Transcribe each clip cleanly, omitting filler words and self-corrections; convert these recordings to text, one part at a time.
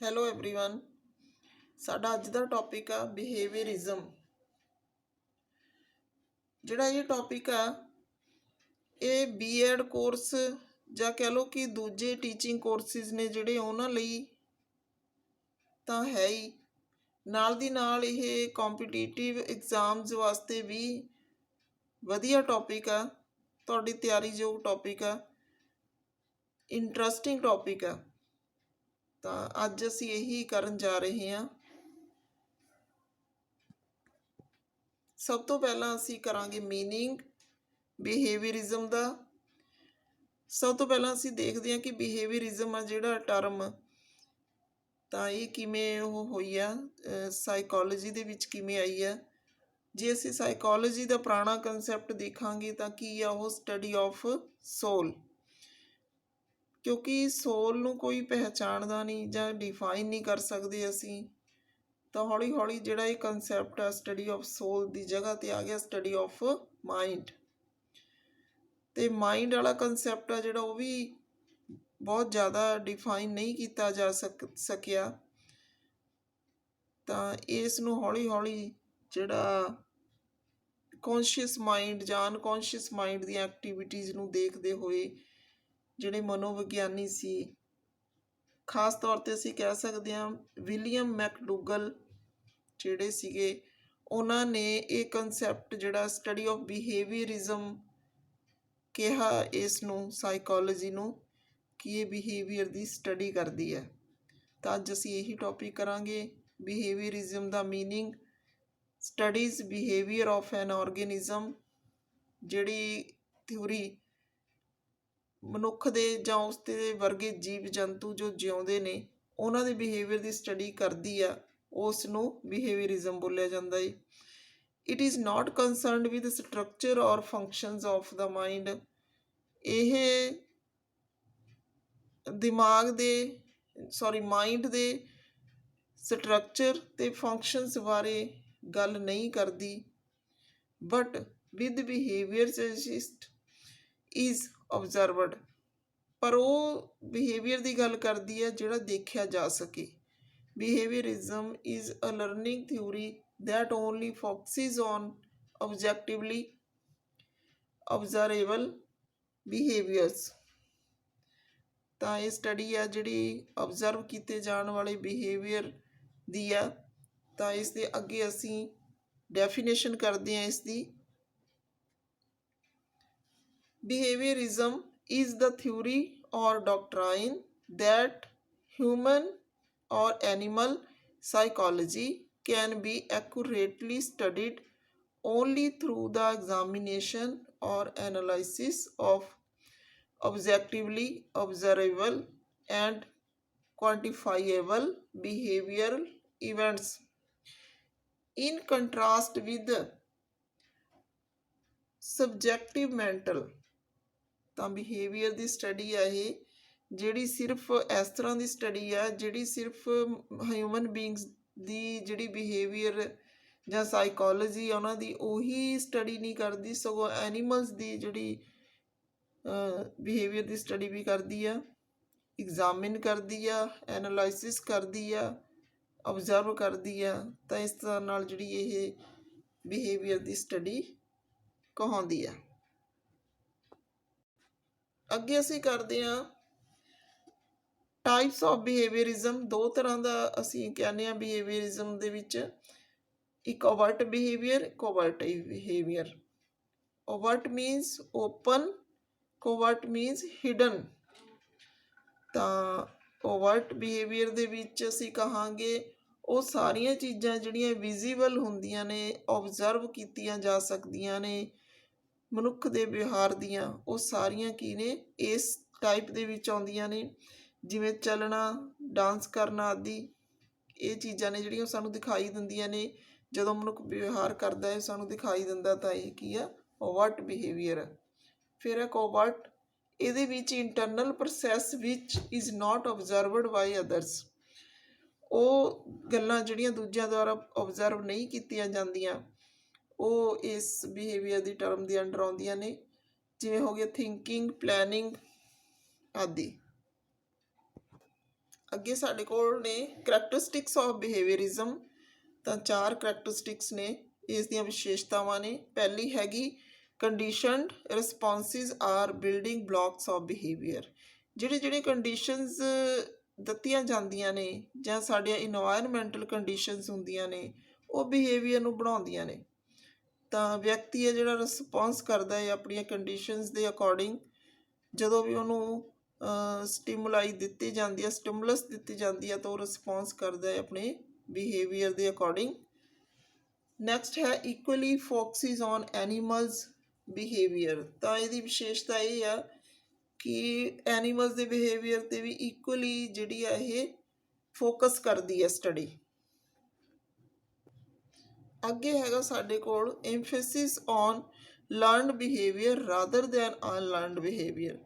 Hello everyone. ਸਾਡਾ ਅੱਜ ਦਾ topic ਆ ਬਿਹੇਵੀਅਰਿਜ਼ਮ। ਜਿਹੜਾ ਇਹ ਟੌਪਿਕ ਆ ਇਹ ਬੀਐਡ ਕੋਰਸ ਜਾਂ ਕਹਿ ਲਓ ਕਿ ਦੂਜੇ ਟੀਚਿੰਗ ਕੋਰਸਿਸ ਨੇ ਜਿਹੜੇ ਉਹਨਾਂ ਲਈ ਤਾਂ ਹੈ ਹੀ, ਨਾਲ ਦੀ ਨਾਲ ਇਹ ਕੰਪੀਟੀਟਿਵ ਐਗਜ਼ਾਮਸ ਵਾਸਤੇ ਵੀ ਵਧੀਆ ਟੌਪਿਕ ਆ, ਤੁਹਾਡੀ ਤਿਆਰੀਯੋਗ ਟੌਪਿਕ ਆ, ਇੰਟਰਸਟਿੰਗ ਟੌਪਿਕ ਆ। ਤਾਂ ਅੱਜ ਅਸੀਂ ਇਹੀ ਕਰਨ ਜਾ ਰਹੇ ਹਾਂ। ਸਭ ਤੋਂ ਪਹਿਲਾਂ ਅਸੀਂ ਕਰਾਂਗੇ ਮੀਨਿੰਗ ਬਿਹੇਵੀਅਰਿਜ਼ਮ ਦਾ। ਸਭ ਤੋਂ ਪਹਿਲਾਂ ਅਸੀਂ ਦੇਖਦੇ ਹਾਂ ਕਿ ਬਿਹੇਵੀਅਰਿਜ਼ਮ ਆ ਜਿਹੜਾ ਟਰਮ, ਤਾਂ ਇਹ ਕਿਵੇਂ ਹੋਈ ਆ, ਸਾਈਕੋਲੋਜੀ ਦੇ ਵਿੱਚ ਕਿਵੇਂ ਆਈ ਆ। ਜੇ ਅਸੀਂ ਸਾਈਕੋਲੋਜੀ ਦਾ ਪੁਰਾਣਾ ਕੰਸੈਪਟ ਦੇਖਾਂਗੇ ਤਾਂ ਕੀ ਆ ਉਹ ਸਟੱਡੀ ਆਫ ਸੋਲ, ਕਿਉਂਕਿ ਸੋਲ ਨੂੰ ਕੋਈ ਪਹਿਚਾਣਦਾ ਨਹੀਂ ਜਾਂ ਡਿਫਾਈਨ ਨਹੀਂ ਕਰ ਸਕਦੇ ਅਸੀਂ, ਤਾਂ ਹੌਲੀ ਹੌਲੀ ਜਿਹੜਾ ਇਹ ਕੰਸੈਪਟ ਆ ਸਟੱਡੀ ਆਫ ਸੋਲ ਦੀ ਜਗ੍ਹਾ 'ਤੇ ਆ ਗਿਆ ਸਟੱਡੀ ਆਫ ਮਾਈਂਡ। ਅਤੇ ਮਾਈਂਡ ਵਾਲਾ ਕੰਸੈਪਟ ਆ ਜਿਹੜਾ ਉਹ ਵੀ ਬਹੁਤ ਜ਼ਿਆਦਾ ਡਿਫਾਈਨ ਨਹੀਂ ਕੀਤਾ ਜਾ ਸਕਿਆ। ਤਾਂ ਇਸ ਨੂੰ ਹੌਲੀ ਹੌਲੀ ਜਿਹੜਾ ਕੌਨਸ਼ੀਅਸ ਮਾਈਂਡ ਜਾਂ ਅਨਕੌਨਸ਼ੀਅਸ ਮਾਈਂਡ ਦੀਆਂ ਐਕਟੀਵਿਟੀਜ਼ ਨੂੰ ਦੇਖਦੇ ਹੋਏ ਜਿਹੜੇ ਮਨੋਵਿਗਿਆਨੀ ਸੀ, ਖਾਸ ਤੌਰ 'ਤੇ ਅਸੀਂ ਕਹਿ ਸਕਦੇ ਹਾਂ ਵਿਲੀਅਮ ਮੈਕਡੂਗਲ ਜਿਹੜੇ ਸੀਗੇ, ਉਹਨਾਂ ਨੇ ਇਹ ਕੰਸੈਪਟ ਜਿਹੜਾ ਸਟੱਡੀ ਆਫ ਬਿਹੇਵੀਅਰਿਜ਼ਮ ਕਿਹਾ ਇਸ ਨੂੰ, ਸਾਈਕੋਲੋਜੀ ਨੂੰ, ਕਿ ਇਹ ਬਿਹੇਵੀਅਰ ਦੀ ਸਟੱਡੀ ਕਰਦੀ ਹੈ। ਤਾਂ ਅੱਜ ਅਸੀਂ ਇਹੀ ਟੌਪਿਕ ਕਰਾਂਗੇ, ਬਿਹੇਵੀਅਰਿਜ਼ਮ ਦਾ meaning, studies behaviour of an organism. ਜਿਹੜੀ ਥਿਊਰੀ ਮਨੁੱਖ ਦੇ ਜਾਂ ਉਸ ਦੇ ਵਰਗੇ ਜੀਵ ਜੰਤੂ ਜੋ ਜਿਉਂਦੇ ਨੇ ਉਹਨਾਂ ਦੇ ਬਿਹੇਵੀਅਰ ਦੀ ਸਟੱਡੀ ਕਰਦੀ ਆ, ਉਸ ਨੂੰ ਬਿਹੇਵੀਅਰਿਜ਼ਮ ਬੋਲਿਆ ਜਾਂਦਾ ਹੈ। It is not concerned with structure ਔਰ ਫੰਕਸ਼ਨਸ ਆਫ ਦਾ ਮਾਈਂਡ। ਇਹ ਮਾਈਂਡ ਦੇ ਸਟਰਕਚਰ ਅਤੇ ਫੰਕਸ਼ਨਸ ਬਾਰੇ ਗੱਲ ਨਹੀਂ ਕਰਦੀ, ਬਟ ਵਿਦ ਬਿਹੇਵੀਅਰਿਸਟ ਇਜ਼ ਓਬਜ਼ਰਵਡ। ਪਰ ਉਹ ਬਿਹੇਵੀਅਰ ਦੀ ਗੱਲ ਕਰਦੀ ਹੈ ਜਿਹੜਾ ਦੇਖਿਆ ਜਾ ਸਕੇ। Behaviourism is a learning theory that only focuses on objectively observable behaviors। ਤਾਂ ਇਹ ਸਟੱਡੀ ਆ ਜਿਹੜੀ ਓਬਜ਼ਰਵ ਕੀਤੇ ਜਾਣ ਵਾਲੇ ਬਿਹੇਵੀਅਰ ਦੀ ਆ। ਤਾਂ ਇਸ ਦੇ ਅੱਗੇ ਅਸੀਂ ਡੈਫੀਨੇਸ਼ਨ ਕਰਦੇ ਹਾਂ ਇਸ ਦੀ। ਬਿਹੇਵੀਅਰਿਜ਼ਮ is the theory or doctrine that human or animal psychology can be accurately studied only through the examination or analysis of objectively observable and quantifiable behavioral events, in contrast with subjective mental। ਤਾਂ behaviour ਦੀ study ਆ ਇਹ, ਜਿਹੜੀ ਸਿਰਫ ਇਸ ਤਰ੍ਹਾਂ ਦੀ study ਆ ਜਿਹੜੀ ਸਿਰਫ ਹਿਊਮਨ ਬੀਇੰਗਸ ਦੀ ਜਿਹੜੀ ਬਿਹੇਵੀਅਰ ਜਾਂ ਸਾਈਕੋਲੋਜੀ ਉਹਨਾਂ ਦੀ ਉਹੀ ਸਟੱਡੀ ਨਹੀਂ ਕਰਦੀ, ਸਗੋਂ ਐਨੀਮਲਸ ਦੀ ਜਿਹੜੀ ਬਿਹੇਵੀਅਰ ਦੀ ਸਟੱਡੀ ਵੀ ਕਰਦੀ ਆ, ਐਗਜ਼ਾਮਿਨ ਕਰਦੀ ਆ, ਐਨਾਲਾਈਸਿਸ ਕਰਦੀ ਆ, ਓਬਜ਼ਰਵ ਕਰਦੀ ਆ। ਤਾਂ ਇਸ ਤਰ੍ਹਾਂ ਨਾਲ ਜਿਹੜੀ ਇਹ ਬਿਹੇਵੀਅਰ ਦੀ ਸਟੱਡੀ ਕਹਾਉਂਦੀ ਆ। ਅੱਗੇ ਅਸੀਂ ਕਰਦੇ ਹਾਂ ਟਾਈਪਸ ਆਫ ਬਿਹੇਵੀਅਰਿਜ਼ਮ। ਦੋ ਤਰ੍ਹਾਂ ਦਾ ਅਸੀਂ ਕਹਿੰਦੇ ਹਾਂ ਬਿਹੇਵੀਅਰਿਜ਼ਮ ਦੇ ਵਿੱਚ, ਇੱਕ overt behaviour, covert behaviour. Overt means open, covert means hidden. ਤਾਂ ਓਵਰਟ ਬਿਹੇਵੀਅਰ ਦੇ ਵਿੱਚ ਅਸੀਂ ਕਹਾਂਗੇ ਉਹ ਸਾਰੀਆਂ ਚੀਜ਼ਾਂ ਜਿਹੜੀਆਂ ਵਿਜ਼ੀਬਲ ਹੁੰਦੀਆਂ ਨੇ, ਓਬਜ਼ਰਵ ਕੀਤੀਆਂ ਜਾ ਸਕਦੀਆਂ ਨੇ ਮਨੁੱਖ ਦੇ ਵਿਵਹਾਰ ਦੀਆਂ, ਉਹ ਸਾਰੀਆਂ ਕੀ ਨੇ, ਇਸ ਟਾਈਪ ਦੇ ਵਿੱਚ ਆਉਂਦੀਆਂ ਨੇ। ਜਿਵੇਂ ਚੱਲਣਾ, ਡਾਂਸ ਕਰਨਾ ਆਦਿ, ਇਹ ਚੀਜ਼ਾਂ ਨੇ ਜਿਹੜੀਆਂ ਸਾਨੂੰ ਦਿਖਾਈ ਦਿੰਦੀਆਂ ਨੇ ਜਦੋਂ ਮਨੁੱਖ ਵਿਵਹਾਰ ਕਰਦਾ ਹੈ, ਸਾਨੂੰ ਦਿਖਾਈ ਦਿੰਦਾ। ਤਾਂ ਇਹ ਕੀ ਆ, ਓਵਰਟ ਬਿਹੇਵੀਅਰ। ਫਿਰ ਹੈ ਕੋਵਰਟ। ਇਹਦੇ ਵਿੱਚ internal process which is not observed by others. ਉਹ ਗੱਲਾਂ ਜਿਹੜੀਆਂ ਦੂਜਿਆਂ ਦੁਆਰਾ ਓਬਜ਼ਰਵ ਨਹੀਂ ਕੀਤੀਆਂ ਜਾਂਦੀਆਂ, ਉਹ ਇਸ ਬਿਹੇਵੀਅਰ ਦੀ ਟਰਮ ਦੇ ਅੰਡਰ ਆਉਂਦੀਆਂ ਨੇ। ਜਿਵੇਂ ਹੋ ਗਿਆ ਥਿੰਕਿੰਗ, ਪਲੈਨਿੰਗ ਆਦਿ। ਅੱਗੇ ਸਾਡੇ ਕੋਲ ਨੇ ਕਰੈਕਟਰਿਸਟਿਕਸ ਆਫ ਬਿਹੇਵੀਅਰਿਜ਼ਮ। ਤਾਂ 4 ਕਰੈਕਟਰਿਸਟਿਕਸ ਨੇ, ਇਸ ਦੀਆਂ ਵਿਸ਼ੇਸ਼ਤਾਵਾਂ ਨੇ। ਪਹਿਲੀ ਹੈਗੀ conditioned responses are building blocks of behaviour. ਜਿਹੜੇ ਕੰਡੀਸ਼ਨਸ ਦਿੱਤੀਆਂ ਜਾਂਦੀਆਂ ਨੇ ਜਾਂ ਸਾਡੀਆਂ ਇਨਵਾਇਰਮੈਂਟਲ ਕੰਡੀਸ਼ਨਸ ਹੁੰਦੀਆਂ ਨੇ, ਉਹ ਬਿਹੇਵੀਅਰ ਨੂੰ ਬਣਾਉਂਦੀਆਂ ਨੇ। ਤਾਂ ਵਿਅਕਤੀ ਹੈ ਜਿਹੜਾ ਰਿਸਪੌਂਸ ਕਰਦਾ ਹੈ ਆਪਣੀਆਂ ਕੰਡੀਸ਼ਨਸ ਦੇ ਅਕੋਰਡਿੰਗ। ਜਦੋਂ ਵੀ ਉਹਨੂੰ ਸਟਿਮੂਲਾਈ ਦਿੱਤੀ ਜਾਂਦੀ ਹੈ, ਸਟਿਮੂਲਸ ਦਿੱਤੀ ਜਾਂਦੀ ਹੈ, ਤਾਂ ਉਹ ਰਿਸਪੌਂਸ ਕਰਦਾ ਹੈ ਆਪਣੇ ਬਿਹੇਵੀਅਰ ਦੇ ਅਕੋਰਡਿੰਗ। ਨੈਕਸਟ ਹੈ ਇਕੁਅਲੀ ਫੋਕਸਿਸ ਔਨ ਐਨੀਮਲਸ ਬਿਹੇਵੀਅਰ। ਤਾਂ ਇਹਦੀ ਵਿਸ਼ੇਸ਼ਤਾ ਇਹ ਆ ਕਿ ਐਨੀਮਲਸ ਦੇ ਬਿਹੇਵੀਅਰ 'ਤੇ ਵੀ ਇਕੁਅਲੀ ਜਿਹੜੀ ਆ ਇਹ ਫੋਕਸ ਕਰਦੀ ਹੈ ਸਟੱਡੀ। ਅੱਗੇ ਹੈਗਾ ਸਾਡੇ ਕੋਲ emphasis on learned behaviour rather than unlearned behaviour.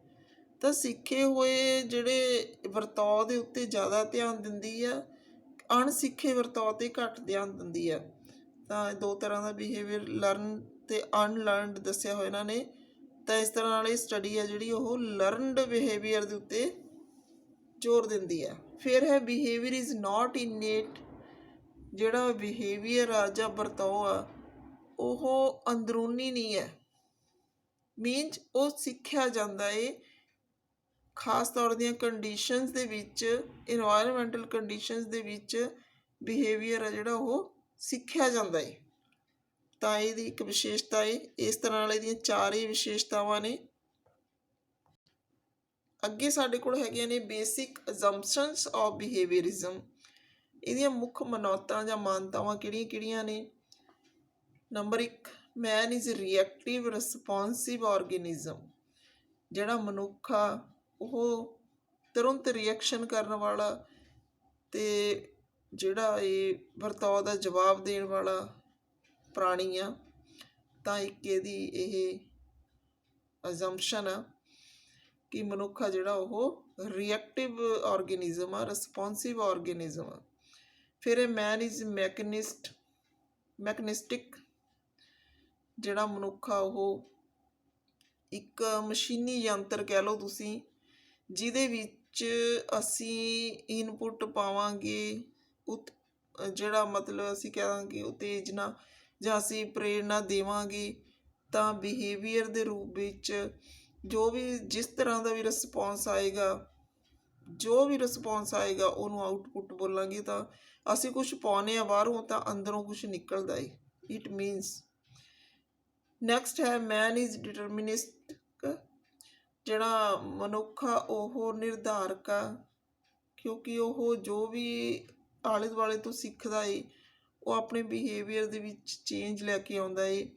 ਤਾਂ ਸਿੱਖੇ ਹੋਏ ਜਿਹੜੇ ਵਰਤਾਓ ਦੇ ਉੱਤੇ ਜ਼ਿਆਦਾ ਧਿਆਨ ਦਿੰਦੀ ਆ, ਅਣਸਿੱਖੇ ਵਰਤਾਓ 'ਤੇ ਘੱਟ ਧਿਆਨ ਦਿੰਦੀ ਆ। ਤਾਂ 2 ਤਰ੍ਹਾਂ ਦਾ ਬਿਹੇਵੀਅਰ ਲਰਨ ਅਤੇ ਅਨਲਰਨਡ ਦੱਸਿਆ ਹੋਇਆ ਇਹਨਾਂ ਨੇ। ਤਾਂ ਇਸ ਤਰ੍ਹਾਂ ਨਾਲ ਇਹ ਸਟੱਡੀ ਹੈ ਜਿਹੜੀ ਉਹ ਲਰਨਡ ਬਿਹੇਵੀਅਰ ਦੇ ਉੱਤੇ ਜ਼ੋਰ ਦਿੰਦੀ ਹੈ। ਫਿਰ ਹੈ ਬਿਹੇਵੀਅਰ ਇਜ਼ ਨਾਟ ਇਨੇਟ। ਜਿਹੜਾ ਬਿਹੇਵੀਅਰ ਆ ਜਾਂ ਵਰਤਾਓ ਆ ਉਹ ਅੰਦਰੂਨੀ ਨਹੀਂ ਹੈ, ਮੀਨਸ ਉਹ ਸਿੱਖਿਆ ਜਾਂਦਾ ਏ। ਖਾਸ ਤੌਰ ਦੀਆਂ ਕੰਡੀਸ਼ਨਸ ਦੇ ਵਿੱਚ, ਇਨਵਾਇਰਮੈਂਟਲ ਕੰਡੀਸ਼ਨਸ ਦੇ ਵਿੱਚ ਬਿਹੇਵੀਅਰ ਆ ਜਿਹੜਾ ਉਹ ਸਿੱਖਿਆ ਜਾਂਦਾ ਏ। ਤਾਂ ਇਹਦੀ ਇੱਕ ਵਿਸ਼ੇਸ਼ਤਾ ਏ। ਇਸ ਤਰ੍ਹਾਂ ਨਾਲ ਇਹਦੀਆਂ 4 ਹੀ ਵਿਸ਼ੇਸ਼ਤਾਵਾਂ ਨੇ। ਅੱਗੇ ਸਾਡੇ ਕੋਲ ਹੈਗੀਆਂ ਨੇ ਬੇਸਿਕ ਅਜ਼ੰਪਸ਼ਨਸ ਆਫ ਬਿਹੇਵੀਅਰਿਜ਼ਮ। ਇਹਦੀਆਂ ਮੁੱਖ ਮਨੌਤਾਂ ਜਾਂ ਮਾਨਤਾਵਾਂ ਕਿਹੜੀਆਂ ਨੇ? Number 1, man is reactive responsive organism. ਜਿਹੜਾ ਮਨੁੱਖ ਆ ਉਹ ਤੁਰੰਤ ਰਿਐਕਸ਼ਨ ਕਰਨ ਵਾਲਾ ਅਤੇ ਜਿਹੜਾ ਇਹ ਵਰਤਾਓ ਦਾ ਜਵਾਬ ਦੇਣ ਵਾਲਾ ਪ੍ਰਾਣੀ ਆ। ਤਾਂ ਇੱਕ ਇਹਦੀ ਇਹ ਅਜ਼ੰਪਸ਼ਨ ਆ ਕਿ ਮਨੁੱਖ ਆ ਜਿਹੜਾ ਉਹ ਰਿਐਕਟਿਵ ਆਰਗੇਨਿਜ਼ਮ ਆ, ਰਿਸਪੌਂਸਿਵ ਆਰਗੇਨਿਜ਼ਮ ਆ। ਫਿਰ ਇਹ ਮੈਨ ਇਜ਼ ਮੈਕਨਿਸਟਿਕ। ਜਿਹੜਾ ਮਨੁੱਖ ਆ ਉਹ ਇੱਕ ਮਸ਼ੀਨੀ ਯੰਤਰ ਕਹਿ ਲਓ ਤੁਸੀਂ, ਜਿਹਦੇ ਵਿੱਚ ਅਸੀਂ ਇਨਪੁੱਟ ਪਾਵਾਂਗੇ, ਜਿਹੜਾ ਮਤਲਬ ਅਸੀਂ ਕਹਾਂਗੇ ਉਤੇਜਨਾ ਜਾਂ ਅਸੀਂ ਪ੍ਰੇਰਨਾ ਦੇਵਾਂਗੇ, ਤਾਂ ਬਿਹੇਵੀਅਰ ਦੇ ਰੂਪ ਵਿੱਚ ਜੋ ਵੀ ਜਿਸ ਤਰ੍ਹਾਂ ਦਾ ਵੀ ਰਿਸਪੌਂਸ ਆਏਗਾ ਉਹਨੂੰ ਆਊਟਪੁੱਟ ਬੋਲਾਂਗੇ। ਤਾਂ ਅਸੀਂ ਕੁਛ ਪਾਉਂਦੇ ਹਾਂ ਬਾਹਰੋਂ ਤਾਂ ਅੰਦਰੋਂ ਕੁਛ ਨਿਕਲਦਾ ਏ, ਇਟ ਮੀਨਸ। ਨੈਕਸਟ ਹੈ ਮੈਨ ਇਜ਼ ਡਿਟਰਮਿਨਿਸਟਿਕ। ਜਿਹੜਾ ਮਨੁੱਖ ਆ ਉਹ ਨਿਰਧਾਰਕ ਆ, ਕਿਉਂਕਿ ਉਹ ਜੋ ਵੀ ਆਲੇ ਦੁਆਲੇ ਤੋਂ ਸਿੱਖਦਾ ਏ ਉਹ ਆਪਣੇ ਬਿਹੇਵੀਅਰ ਦੇ ਵਿੱਚ ਚੇਂਜ ਲੈ ਕੇ ਆਉਂਦਾ ਏ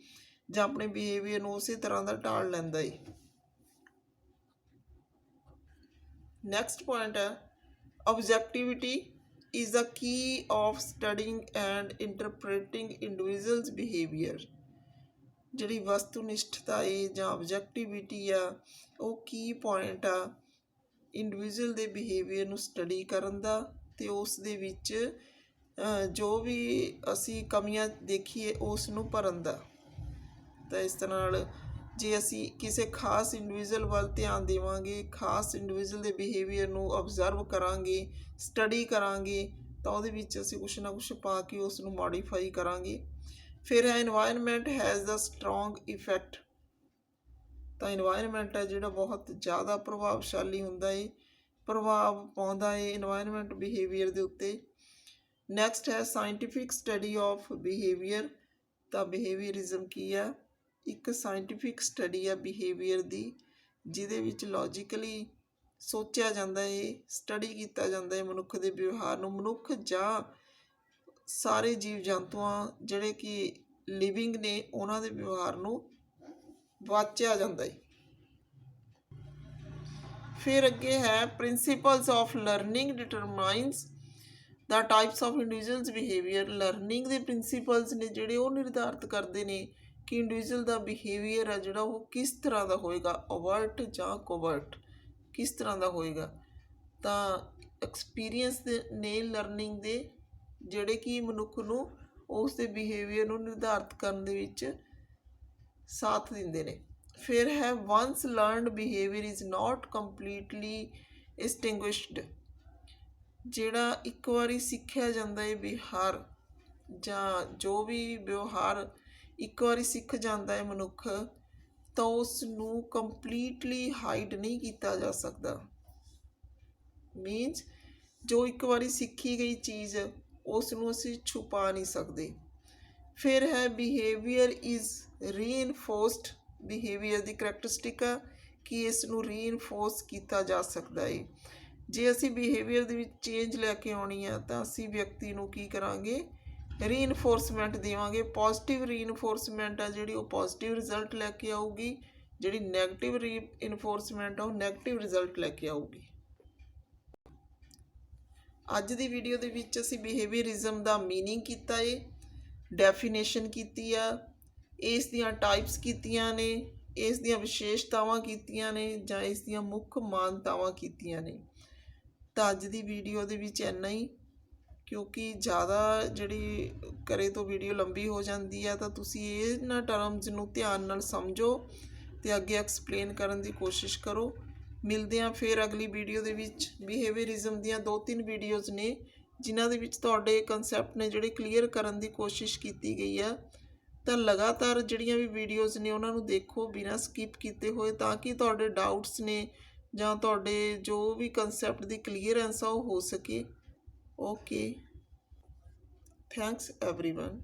ਜਾਂ ਆਪਣੇ ਬਿਹੇਵੀਅਰ ਨੂੰ ਉਸੇ ਤਰ੍ਹਾਂ ਦਾ ਢਾਲ ਲੈਂਦਾ ਏ। ਨੈਕਸਟ ਪੁਆਇੰਟ ਹੈ objectivity is the key of studying and interpreting individuals behaviour. ਜਿਹੜੀ ਵਸਤੂਨਿਸ਼ਠਤਾ ਏ ਜਾਂ ਆਬਜੈਕਟਿਵਿਟੀ ਆ ਉਹ ਕੀ ਪੁਆਇੰਟ ਆ ਇੰਡੀਵਿਜੂਅਲ ਦੇ ਬਿਹੇਵੀਅਰ ਨੂੰ ਸਟੱਡੀ ਕਰਨ ਦਾ ਅਤੇ ਉਸ ਦੇ ਵਿੱਚ ਜੋ ਵੀ ਅਸੀਂ ਕਮੀਆਂ ਦੇਖੀਏ ਉਸ ਨੂੰ ਭਰਨ ਦਾ। ਤਾਂ ਇਸ ਤਰ੍ਹਾਂ ਨਾਲ ਜੇ ਅਸੀਂ ਕਿਸੇ ਖਾਸ ਇੰਡੀਵਿਜੂਅਲ ਵੱਲ ਧਿਆਨ ਦੇਵਾਂਗੇ, ਖਾਸ ਇੰਡੀਵਿਜੂਅਲ ਦੇ ਬਿਹੇਵੀਅਰ ਨੂੰ ਓਬਜ਼ਰਵ ਕਰਾਂਗੇ, ਸਟੱਡੀ ਕਰਾਂਗੇ, ਤਾਂ ਉਹਦੇ ਵਿੱਚ ਅਸੀਂ ਕੁਛ ਨਾ ਕੁਛ ਪਾ ਕੇ ਉਸ ਨੂੰ ਮੋਡੀਫਾਈ ਕਰਾਂਗੇ। ਫਿਰ ਹੈ environment has the strong effect. ਤਾਂ ਇਨਵਾਇਰਮੈਂਟ ਹੈ ਜਿਹੜਾ ਬਹੁਤ ਜ਼ਿਆਦਾ ਪ੍ਰਭਾਵਸ਼ਾਲੀ ਹੁੰਦਾ ਏ, ਪ੍ਰਭਾਵ ਪਾਉਂਦਾ ਏ ਇਨਵਾਇਰਮੈਂਟ ਬਿਹੇਵੀਅਰ ਦੇ ਉੱਤੇ। ਨੈਕਸਟ ਹੈ ਸਾਇੰਟੀਫਿਕ ਸਟੱਡੀ ਆਫ ਬਿਹੇਵੀਅਰ। ਤਾਂ ਬਿਹੇਵੀਅਰਿਜ਼ਮ ਕੀ ਆ? ਇੱਕ ਸਾਇੰਟੀਫਿਕ ਸਟੱਡੀ ਆ ਬਿਹੇਵੀਅਰ ਦੀ, ਜਿਹਦੇ ਵਿੱਚ ਲੌਜੀਕਲੀ ਸੋਚਿਆ ਜਾਂਦਾ ਏ, ਸਟੱਡੀ ਕੀਤਾ ਜਾਂਦਾ ਏ ਮਨੁੱਖ ਦੇ ਵਿਵਹਾਰ ਨੂੰ। ਮਨੁੱਖ ਜਾਂ ਸਾਰੇ ਜੀਵ ਜੰਤੂਆਂ ਜਿਹੜੇ ਕਿ ਲਿਵਿੰਗ ਨੇ ਉਹਨਾਂ ਦੇ ਵਿਵਹਾਰ ਨੂੰ ਵਾਚਿਆ ਜਾਂਦਾ ਏ। ਫਿਰ ਅੱਗੇ ਹੈ principles of learning determines the types of individuals behaviour. Learning ਦੇ ਪ੍ਰਿੰਸੀਪਲਸ ਨੇ ਜਿਹੜੇ ਉਹ ਨਿਰਧਾਰਿਤ ਕਰਦੇ ਨੇ ਕਿ ਇੰਡੀਵਿਜੂਅਲ ਦਾ ਬਿਹੇਵੀਅਰ ਹੈ ਜਿਹੜਾ ਉਹ ਕਿਸ ਤਰ੍ਹਾਂ ਦਾ ਹੋਏਗਾ, ਓਵਰਟ ਜਾਂ ਕੋਵਰਟ, ਕਿਸ ਤਰ੍ਹਾਂ ਦਾ ਹੋਏਗਾ। ਤਾਂ ਐਕਸਪੀਰੀਅੰਸ ਨੇ ਲਰਨਿੰਗ ਦੇ ਜਿਹੜੇ ਕਿ ਮਨੁੱਖ ਨੂੰ ਉਸ ਦੇ ਬਿਹੇਵੀਅਰ ਨੂੰ ਨਿਰਧਾਰਿਤ ਕਰਨ ਦੇ ਵਿੱਚ ਸਾਥ ਦਿੰਦੇ ਨੇ। ਫਿਰ ਹੈ once learned behaviour is not completely extinguished. ਜਿਹੜਾ ਇੱਕ ਵਾਰੀ ਸਿੱਖਿਆ ਜਾਂਦਾ ਹੈ ਵਿਹਾਰ ਜਾਂ ਜੋ ਵੀ ਵਿਵਹਾਰ ਇੱਕ ਵਾਰੀ ਸਿੱਖ ਜਾਂਦਾ ਹੈ ਮਨੁੱਖ, ਤਾਂ ਉਸ ਨੂੰ ਕੰਪਲੀਟਲੀ ਹਾਈਡ ਨਹੀਂ ਕੀਤਾ ਜਾ ਸਕਦਾ। ਮੀਨਸ ਜੋ ਇੱਕ ਵਾਰੀ ਸਿੱਖੀ ਗਈ ਚੀਜ਼ ਉਸ ਨੂੰ ਅਸੀਂ ਛੁਪਾ ਨਹੀਂ ਸਕਦੇ। ਫਿਰ ਹੈ ਬਿਹੇਵੀਅਰ ਇਜ਼ ਰੀਇਨਫੋਰਸਡ। ਬਿਹੇਵੀਅਰ ਦੀ ਕਰੈਕਟਰਿਸਟਿਕ ਆ ਕਿ ਇਸ ਨੂੰ ਰੀਇਨਫੋਰਸ ਕੀਤਾ ਜਾ ਸਕਦਾ ਹੈ। ਜੇ ਅਸੀਂ ਬਿਹੇਵੀਅਰ ਦੇ ਵਿੱਚ ਚੇਂਜ ਲੈ ਕੇ ਆਉਣੀ ਆ ਤਾਂ ਅਸੀਂ ਵਿਅਕਤੀ ਨੂੰ ਕੀ ਕਰਾਂਗੇ, ਰੀਇਨਫੋਰਸਮੈਂਟ ਦੇਵਾਂਗੇ। ਪੋਜ਼ਿਟਿਵ ਰੀਇਨਫੋਰਸਮੈਂਟ ਆ ਜਿਹੜੀ ਉਹ ਪੋਜ਼ਿਟਿਵ ਰਿਜ਼ਲਟ ਲੈ ਕੇ ਆਊਗੀ, ਜਿਹੜੀ ਨੈਗੇਟਿਵ ਰੀਇਨਫੋਰਸਮੈਂਟ ਆ ਉਹ ਨੈਗੇਟਿਵ ਰਿਜ਼ਲਟ ਲੈ ਕੇ ਆਊਗੀ। ਅੱਜ ਦੀ ਵੀਡੀਓ ਦੇ ਵਿੱਚ ਅਸੀਂ ਬਿਹੇਵੀਅਰਿਜ਼ਮ ਦਾ ਮੀਨਿੰਗ ਕੀਤਾ ਏ, ਡੈਫੀਨੇਸ਼ਨ ਕੀਤੀ ਆ, ਇਸ ਦੀਆਂ ਟਾਈਪਸ ਕੀਤੀਆਂ ਨੇ, ਇਸ ਦੀਆਂ ਵਿਸ਼ੇਸ਼ਤਾਵਾਂ ਕੀਤੀਆਂ ਨੇ ਜਾਂ ਇਸ ਦੀਆਂ ਮੁੱਖ ਮਾਨਤਾਵਾਂ ਕੀਤੀਆਂ ਨੇ। ਤਾਂ ਅੱਜ ਦੀ ਵੀਡੀਓ ਦੇ ਵਿੱਚ ਇੰਨਾ ਹੀ, ਕਿਉਂਕਿ ਜ਼ਿਆਦਾ ਜਿਹੜੀ ਕਰੇ ਤੋਂ ਵੀਡੀਓ ਲੰਬੀ ਹੋ ਜਾਂਦੀ ਆ, ਤਾਂ ਤੁਸੀਂ ਇਹਨਾਂ ਟਰਮਸ ਨੂੰ ਧਿਆਨ ਨਾਲ ਸਮਝੋ ਅਤੇ ਅੱਗੇ ਐਕਸਪਲੇਨ ਕਰਨ ਦੀ ਕੋਸ਼ਿਸ਼ ਕਰੋ। ਮਿਲਦੇ ਹਾਂ ਫਿਰ ਅਗਲੀ ਵੀਡੀਓ ਦੇ ਵਿੱਚ। ਬਿਹੇਵੀਅਰਿਜ਼ਮ ਦੀਆਂ 2-3 ਵੀਡੀਓਜ਼ ਨੇ ਜਿਨ੍ਹਾਂ ਦੇ ਵਿੱਚ ਤੁਹਾਡੇ ਕਨਸੈਪਟ ਨੇ ਜਿਹੜੇ ਕਲੀਅਰ ਕਰਨ ਦੀ ਕੋਸ਼ਿਸ਼ ਕੀਤੀ ਗਈ ਆ। ਤਾਂ ਲਗਾਤਾਰ ਜਿਹੜੀਆਂ ਵੀ ਵੀਡੀਓਜ਼ ਨੇ ਉਹਨਾਂ ਨੂੰ ਦੇਖੋ ਬਿਨਾਂ ਸਕਿਪ ਕੀਤੇ ਹੋਏ, ਤਾਂ ਕਿ ਤੁਹਾਡੇ ਡਾਊਟਸ ਨੇ ਜਾਂ ਤੁਹਾਡੇ ਜੋ ਵੀ ਕਨਸੈਪਟ ਦੀ ਕਲੀਅਰੈਂਸ ਆ ਉਹ ਹੋ ਸਕੇ। Okay, thanks everyone.